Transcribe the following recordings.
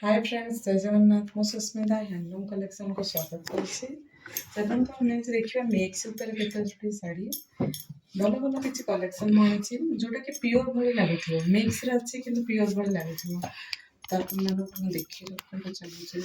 Hi friends, जय जगन्नाथ। मु Sushmita handloom collection को स्वागत करुच्ची। चलते हम देखिए मिक्स ऊपर केतोटी शाढ़ी भल भल किसी कलेक्शन मुझे जोटा कि प्योर भाई लगुव मिक्स रे अच्छी कि प्योर भाई लगुव देखिए चलुचे।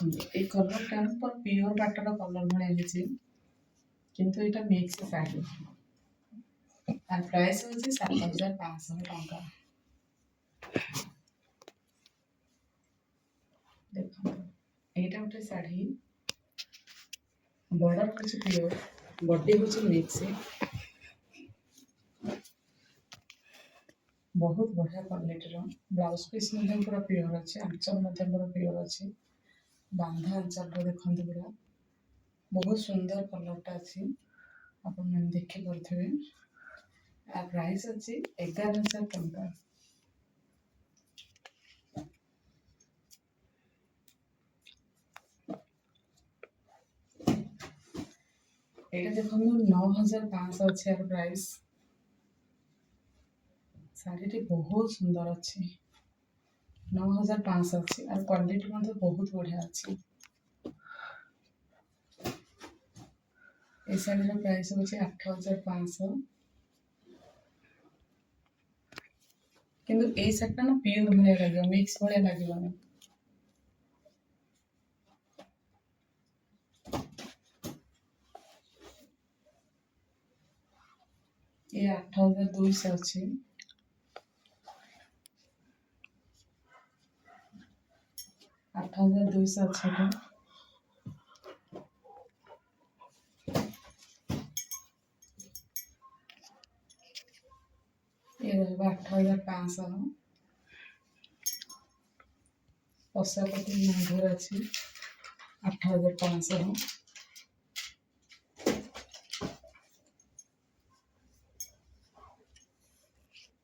देखिए कलर टा पूरा प्योर बाटर कलर भाई किंतु यहाँ मिक्स शाढ़ी तार प्राइस हूँ 7500 टंका। देखो यहाँ गोटे शाढ़ी बॉर्डर हूँ प्योर बॉडी हूँ मिक्स बहुत बढ़िया क्वालिटी ब्लाउज पीस पूरा प्योर अच्छे आंचल पूरा प्योर अच्छे बांधा आंचल देखते पूरा बहुत सुंदर कलरटा अच्छी आप देखिपे। प्राइस अच्छी 11000 टंका। ये देखो 9500 अच्छे यार प्राइस। शाढ़ी बहुत सुंदर अच्छी 9500 अच्छी और क्वालिटी बहुत बढ़िया अच्छी। ये शाढ़ी प्राइस हूँ 8500 किंतु ये शाढ़ीटा ना प्योर भाया लगे मिक्स भाया लगे। ये 8200 अच्छी 8200 अच्छी ये रहा 8500 पशापति महंगर अच्छी 8500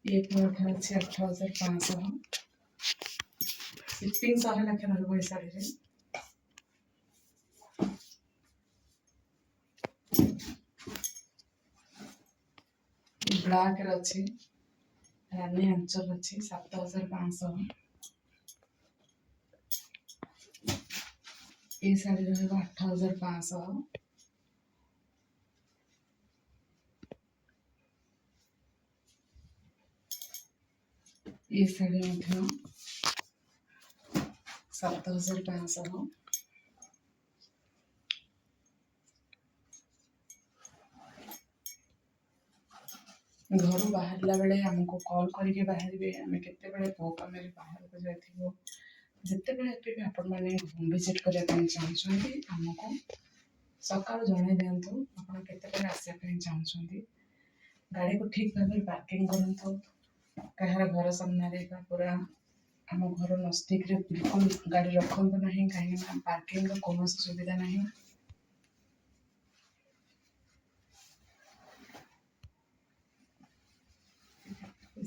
ये अच्छी 8500 शिपिंग 100 लाख रही शाढ़ी ब्लैक अच्छी रानी आंचल अच्छी 7500 ये शाढ़ी रहा 8500 ये शाढ़ी 7500 घर बाहर बेले आमको कॉल करके बाहर आम के पो कम बाहर को जाइए जिते भी आपण मैंने होम विजिट करने चाहते आमको सकाल जन दिंतु आपत आसपा चाहते गाड़ी को ठीक भाव पार्किंग करूँ कहार घर सामने पूरा आम घर नजदीक बिल्कुल गाड़ी रखु ना कहीं पार्किंग कौन सुविधा नहीं।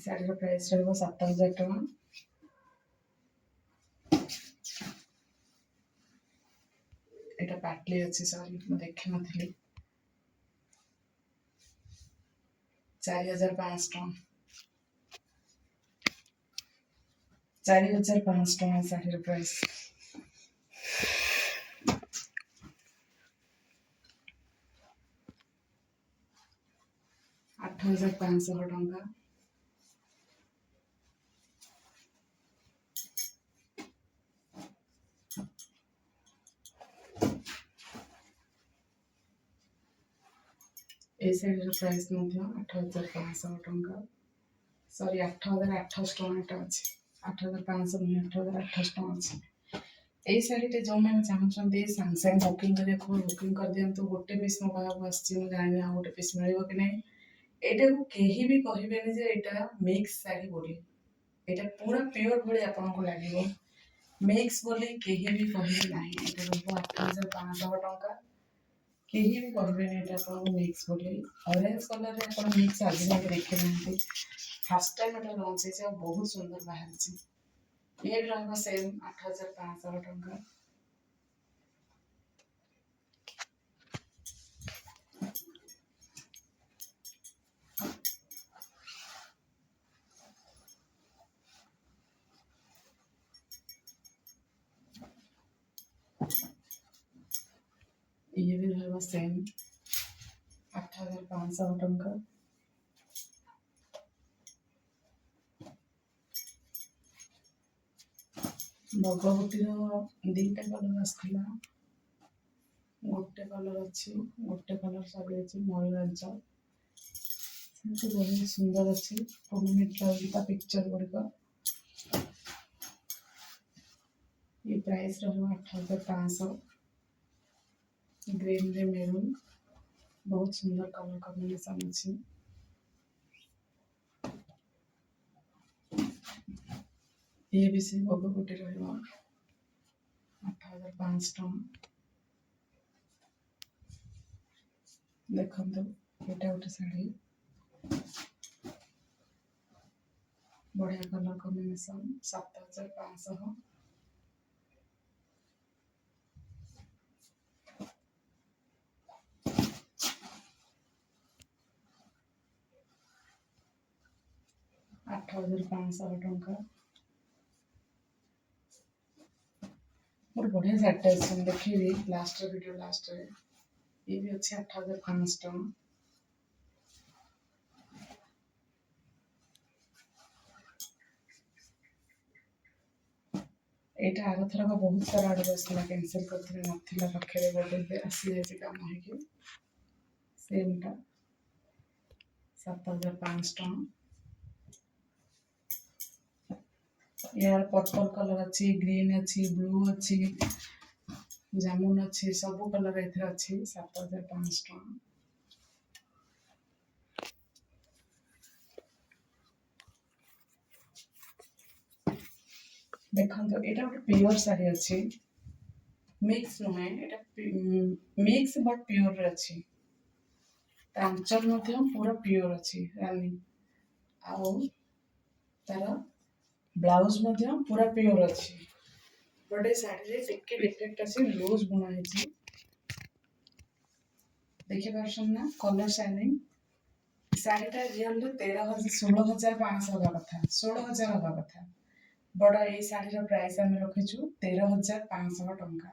शाढ़ी प्राइस रहा 7000 टଙ୍କା। এটা পাটলি আছে সরি ମୁଁ ଦେଖି ନଥିଲି 4500 ଟଙ୍କା 4500 ଟଙ୍କା ଶାଢ଼ୀର ପ୍ରାଇସ୍। आठ 8500 ଟଙ୍କା ए शाढ़ीर प्राइस 8500 टଙ୍କା सॉरी 8800 टଙ୍କା अच्छे 8500 नहीं 8800 टଙ୍କା अच्छे। यही शाढ़ी जो मैंने चाहते सांगे सांगे बुकिंग करने बुकिंग कर दिंतु गोटे पीस मो कहूँ आसने आ गोटे पीस मिल कि नहीं यहाँ को कहीं भी कहबेनि जे यहाँ मिक्स शाढ़ी बोली यहाँ पूरा प्योर भाई आपको लगे मिक्स बोली कहीं भी कहबे ना। 8500 500 ଟଙ୍କା। କେହି ବି କହିବେନି ଏଇଟା ଆପଣଙ୍କୁ ମିକ୍ସ ବୋଲି। ଅରେଞ୍ଜ କଲରରେ ଆପଣ ମିକ୍ସ ଆଜି ଯାଏଁ ଦେଖିନାହାନ୍ତି, ଫାର୍ଷ୍ଟ ଟାଇମ୍ ଏଇଟା ଲଞ୍ଚ ହେଇଛି ଆଉ ବହୁତ ସୁନ୍ଦର ବାହାରିଛି। ଇଏ ବି ରହିବ ସେମ୍ 8500 ଟଙ୍କା। ଇଏ ବି ରହିବ ସେମ୍ 8500 ଟଙ୍କା। ବଗବଟିର ଦିଟା କଲର ଆସିଥିଲା, ଗୋଟେ କଲର ଅଛି, ଗୋଟେ କଲର ସରିଯାଇଛି ମୟୂରାଞ୍ଚଳ। ସେମିତି ବହୁତ ସୁନ୍ଦର ଅଛି, 2 ମିନିଟ୍ ରହିଛି ତା ପିକ୍ଚର ଗୁଡ଼ିକ। ये प्राइस रहा 8500। ग्रीन रे मेरून बहुत सुंदर कलर कॉम्बिनेशन अच्छी। ये भी से बगगोटे रहा 8500 देखो एटा गोटे शाढ़ी बढ़िया कलर कॉम्बिनेशन 7500। आठ 8500 टंका। और बढ़िया शाढ़ीटा अच्छे देखिए लास्ट वीडियो लास्ट रे ये भी अच्छे 8500 टंका। एटा आग थर बहुत सारा आड़ बसला कैंसिल करते नथिला पाखे बर्थडे आसी जाए काम है सेमटा 7500 टंका। यार पर्पल कलर अच्छी, ग्रीन अच्छी, ब्लू अच्छी, जामुन अच्छी, सब कलर एथरे अच्छी 7500 टंका। देखो एटा गोटे प्योर साड़ी अच्छी, मिक्स नुहे एटा मिक्स बट प्योर रे अच्छी। आंचल मध्य पूरा प्योर अच्छी रानी आउ तार ब्लाउज मध्य पूरा प्योर अच्छी। बट शाढ़ी रे टिके डिफेक्ट अच्छी, लूज बुना है देखि परछन ना कलर शाइनिंग। शाढ़ीटा रियल 16,500 हवा कथा, 16,000 हवा कथा, बट ये शाढ़ीर प्राइस आम रखीचु 13,500 टंका।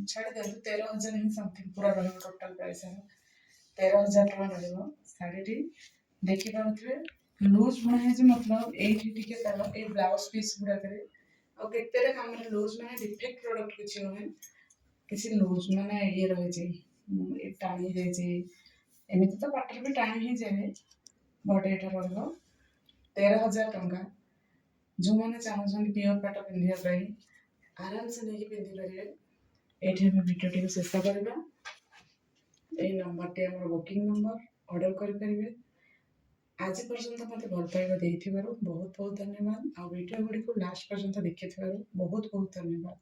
छाड़ी देलु 13,000 ही समथिंग पूरा रही टोटाल प्राइस 13,000 टका रही शाढ़ी। देखि पारे लूज बुना है मतलब ये तार ये ब्लाउज पीस गुड़ाक केते काम लूज मैंने डिफेक्ट प्रोडक्ट किसी नुहे, किसी लूज मैंने ये रही टाणी एमती तो पाटर भी टाइम ही जाए, बट ये रहा 13,000 टंका। जो मैंने चाहते प्योर पाट पिंधा आराम से नहीं पिंधि पारे। ये भिडियो शेष करवा number T booking number order करें। आज पर्यंत मत भल पाइबा बहुत बहुत धन्यवाद। आ वीडियो गुड़ी को लास्ट पर्यंत देखि बहुत बहुत धन्यवाद।